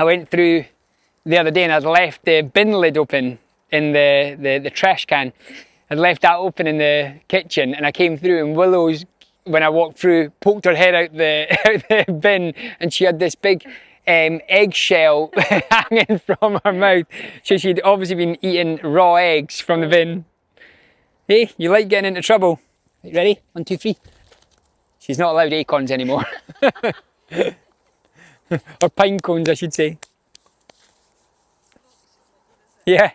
I went through the other day and I'd left the bin lid open in the trash can. I'd left that open in the kitchen, and I came through, and Willows, when I walked through, poked her head out the bin, and she had this big eggshell hanging from her mouth. So she'd obviously been eating raw eggs from the bin. Hey, you like getting into trouble? You ready? 1, 2, 3. She's not allowed acorns anymore. Or pine cones, I should say. Yeah.